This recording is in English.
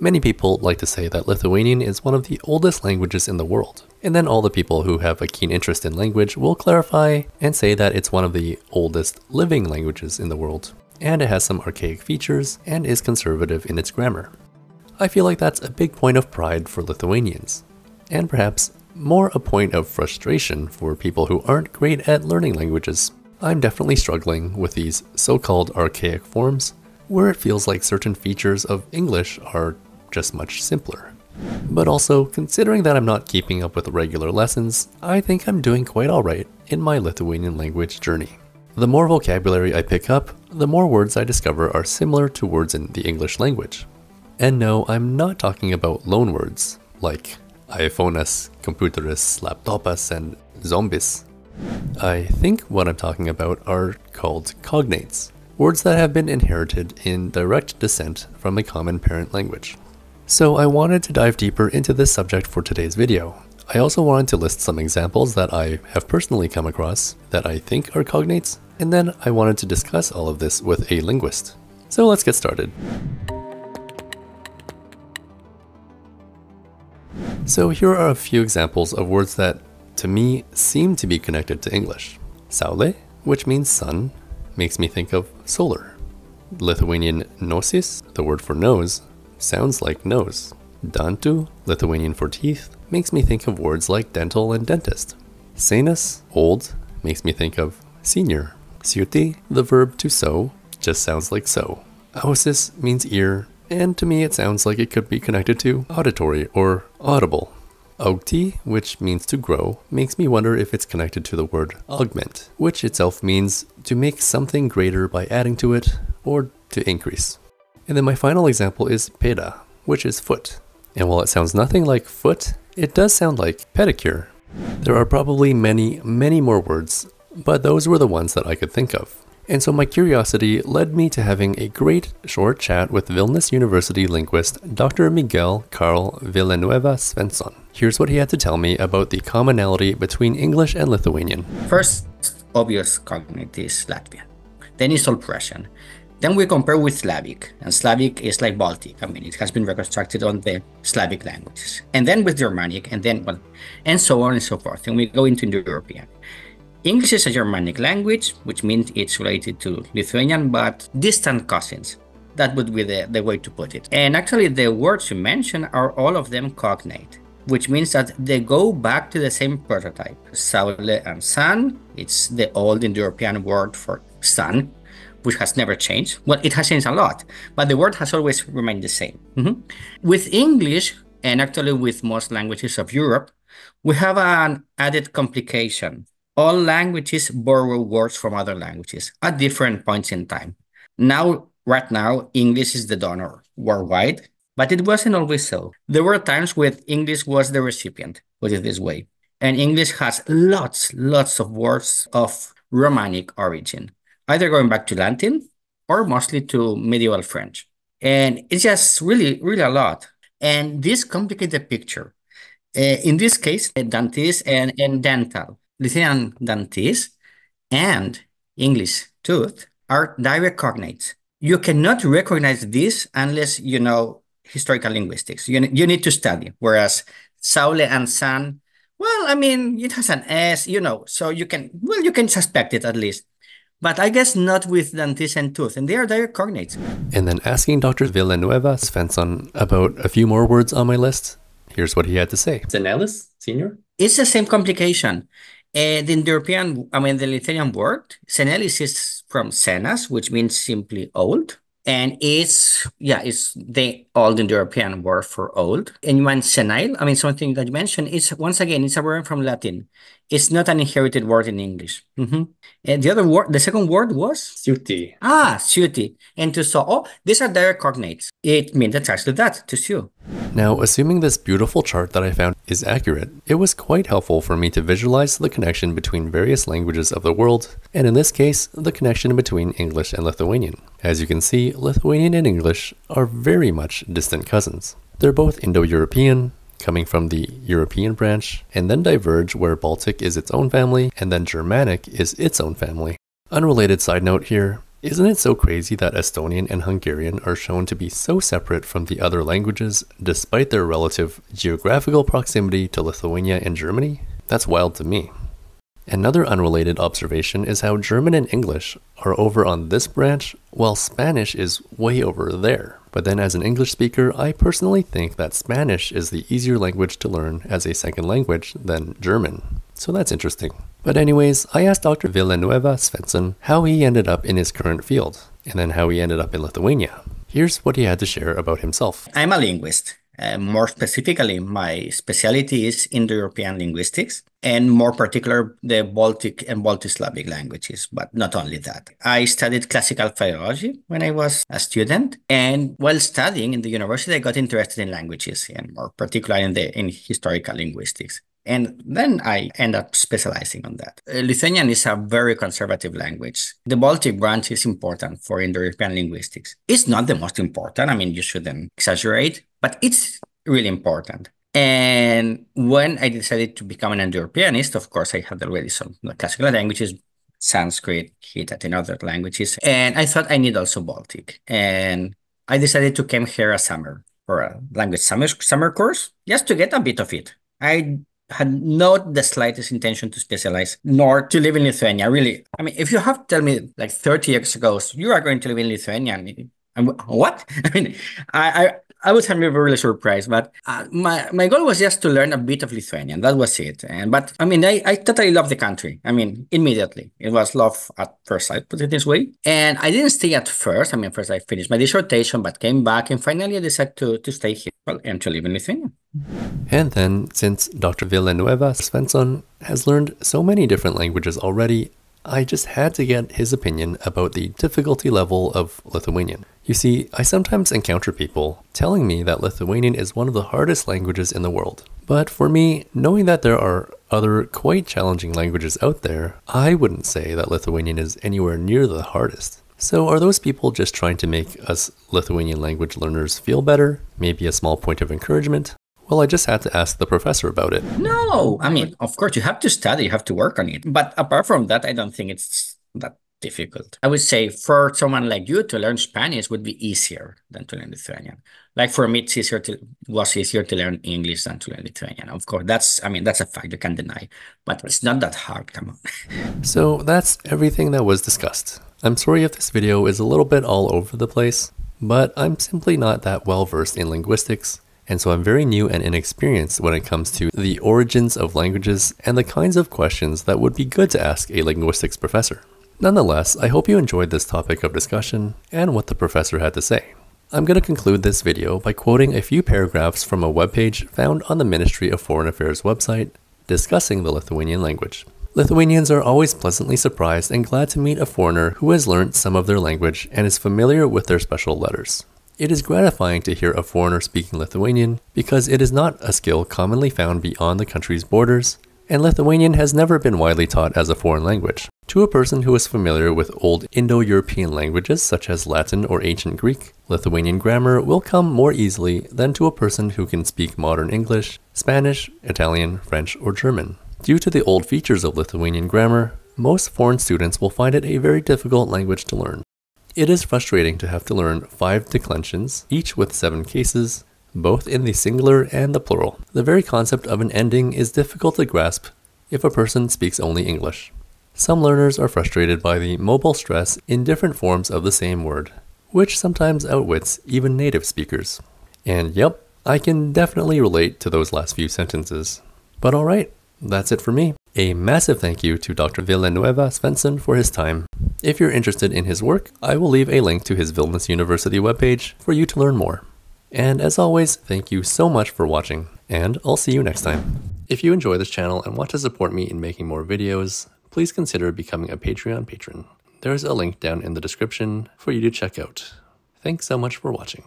Many people like to say that Lithuanian is one of the oldest languages in the world, and then all the people who have a keen interest in language will clarify and say that it's one of the oldest living languages in the world, and it has some archaic features and is conservative in its grammar. I feel like that's a big point of pride for Lithuanians, and perhaps more a point of frustration for people who aren't great at learning languages. I'm definitely struggling with these so-called archaic forms, where it feels like certain features of English are just much simpler. But also, considering that I'm not keeping up with regular lessons, I think I'm doing quite alright in my Lithuanian language journey. The more vocabulary I pick up, the more words I discover are similar to words in the English language. And no, I'm not talking about loanwords, like iPhones, computeris, laptopas, and zombies. I think what I'm talking about are called cognates, words that have been inherited in direct descent from a common parent language. So I wanted to dive deeper into this subject for today's video. I also wanted to list some examples that I have personally come across that I think are cognates, and then I wanted to discuss all of this with a linguist. So let's get started. So here are a few examples of words that, to me, seem to be connected to English. Saule, which means sun, makes me think of solar. Lithuanian nosis, the word for nose, sounds like nose. Dantu, Lithuanian for teeth, makes me think of words like dental and dentist. Senas, old, makes me think of senior. Siuti, the verb to sew, just sounds like sew. Ausis means ear, and to me it sounds like it could be connected to auditory or audible. Augti, which means to grow, makes me wonder if it's connected to the word augment, which itself means to make something greater by adding to it or to increase. And then my final example is peda, which is foot. And while it sounds nothing like foot, it does sound like pedicure. There are probably many more words, but those were the ones that I could think of. And so my curiosity led me to having a great short chat with Vilnius University linguist Dr. Miguel Karl Villanueva Svensson. Here's what he had to tell me about the commonality between English and Lithuanian. First obvious cognate is Latvian. Then is Old Russian. Then we compare with Slavic, and Slavic is like Baltic. I mean, it has been reconstructed on the Slavic languages. And then with Germanic, and then, well, and so on and so forth. And we go into Indo-European. English is a Germanic language, which means it's related to Lithuanian, but distant cousins. That would be the way to put it. And actually, the words you mentioned are all of them cognate, which means that they go back to the same prototype. Saule and sun, it's the old Indo-European word for sun, which has never changed. Well, it has changed a lot, but the word has always remained the same. With English, and actually with most languages of Europe, we have an added complication. All languages borrow words from other languages at different points in time. Right now, English is the donor worldwide, but it wasn't always so. There were times when English was the recipient, put it this way. And English has lots of words of Romanic origin, either going back to Latin or mostly to medieval French. And it's just really a lot. And this complicates the picture. In this case, dentist and dental. Lithuanian dentist and English tooth are direct cognates. You cannot recognize this unless you know historical linguistics. You need to study. Whereas Saule and San, well, I mean, it has an S, so you can suspect it at least. But I guess not with dentist and tooth, and they are direct cognates. And then asking Dr. Villanueva Svensson about a few more words on my list, here's what he had to say. Senelis, senior? It's the same complication. The Lithuanian word, senelis is from senas, which means simply old. And it's the old Indo-European word for old. And when senile, something that you mentioned, it's a word from Latin. It's not an inherited word in English. And the second word was? Siuti. Siuti. And to sew, these are direct cognates. It means exactly that, to sew. Now, assuming this beautiful chart that I found is accurate, it was quite helpful for me to visualize the connection between various languages of the world, and in this case, the connection between English and Lithuanian. As you can see, Lithuanian and English are very much distant cousins. They're both Indo-European, coming from the European branch, and then diverge where Baltic is its own family, and then Germanic is its own family. Unrelated side note here, Isn't it so crazy that Estonian and Hungarian are shown to be so separate from the other languages despite their relative geographical proximity to Lithuania and Germany? That's wild to me. Another unrelated observation is how German and English are over on this branch, while Spanish is way over there. But then as an English speaker, I personally think that Spanish is the easier language to learn as a second language than German. So that's interesting. But anyways, I asked Dr. Villanueva Svensson how he ended up in his current field, and then how he ended up in Lithuania. Here's what he had to share about himself. I'm a linguist. More specifically, my specialty is Indo-European linguistics, and more particular, the Baltic and Baltic-Slavic languages, but not only that. I studied classical philology when I was a student, and while studying in the university, I got interested in languages, and more particularly in historical linguistics. And then I end up specializing on that. Lithuanian is a very conservative language. The Baltic branch is important for Indo-European linguistics. It's not the most important. I mean, you shouldn't exaggerate, but it's really important. And when I decided to become an Indo-Europeanist, of course, I had already some classical languages, Sanskrit, Hittite, and other languages. And I thought I need also Baltic. And I decided to come here a summer for a language summer course, just to get a bit of it. I had not the slightest intention to specialize, nor to live in Lithuania. Really, I mean, if you have told me like 30 years ago, so you are going to live in Lithuania, what? I mean, I would have been really surprised. But my goal was just to learn a bit of Lithuanian. That was it. But I mean, I totally love the country. I mean, immediately. It was love at first sight, put it this way. And I didn't stay at first. I mean, first I finished my dissertation, but came back. And finally, I decided to stay here and to live in Lithuania. And then, since Dr. Villanueva Svensson has learned so many different languages already, I just had to get his opinion about the difficulty level of Lithuanian. You see, I sometimes encounter people telling me that Lithuanian is one of the hardest languages in the world. But for me, knowing that there are other quite challenging languages out there, I wouldn't say that Lithuanian is anywhere near the hardest. So are those people just trying to make us Lithuanian language learners feel better? Maybe a small point of encouragement? Well, I just had to ask the professor about it. No, I mean, of course, you have to study, you have to work on it. But apart from that, I don't think it's that difficult. I would say for someone like you to learn Spanish would be easier than to learn Lithuanian. Like for me, it was easier to learn English than to learn Lithuanian. Of course, that's a fact you can't deny. But it's not that hard, come on. So that's everything that was discussed. I'm sorry if this video is a little bit all over the place, but I'm simply not that well versed in linguistics. And so I'm very new and inexperienced when it comes to the origins of languages and the kinds of questions that would be good to ask a linguistics professor. Nonetheless, I hope you enjoyed this topic of discussion and what the professor had to say. I'm going to conclude this video by quoting a few paragraphs from a webpage found on the Ministry of Foreign Affairs website discussing the Lithuanian language. Lithuanians are always pleasantly surprised and glad to meet a foreigner who has learned some of their language and is familiar with their special letters. It is gratifying to hear a foreigner speaking Lithuanian because it is not a skill commonly found beyond the country's borders, and Lithuanian has never been widely taught as a foreign language. To a person who is familiar with old Indo-European languages such as Latin or ancient Greek, Lithuanian grammar will come more easily than to a person who can speak modern English, Spanish, Italian, French, or German. Due to the old features of Lithuanian grammar, most foreign students will find it a very difficult language to learn. It is frustrating to have to learn 5 declensions, each with 7 cases, both in the singular and the plural. The very concept of an ending is difficult to grasp if a person speaks only English. Some learners are frustrated by the mobile stress in different forms of the same word, which sometimes outwits even native speakers. And yep, I can definitely relate to those last few sentences. But alright, that's it for me. A massive thank you to Dr. Villanueva Svensson for his time. If you're interested in his work, I will leave a link to his Vilnius University webpage for you to learn more. And as always, thank you so much for watching, and I'll see you next time. If you enjoy this channel and want to support me in making more videos, please consider becoming a Patreon patron. There's a link down in the description for you to check out. Thanks so much for watching.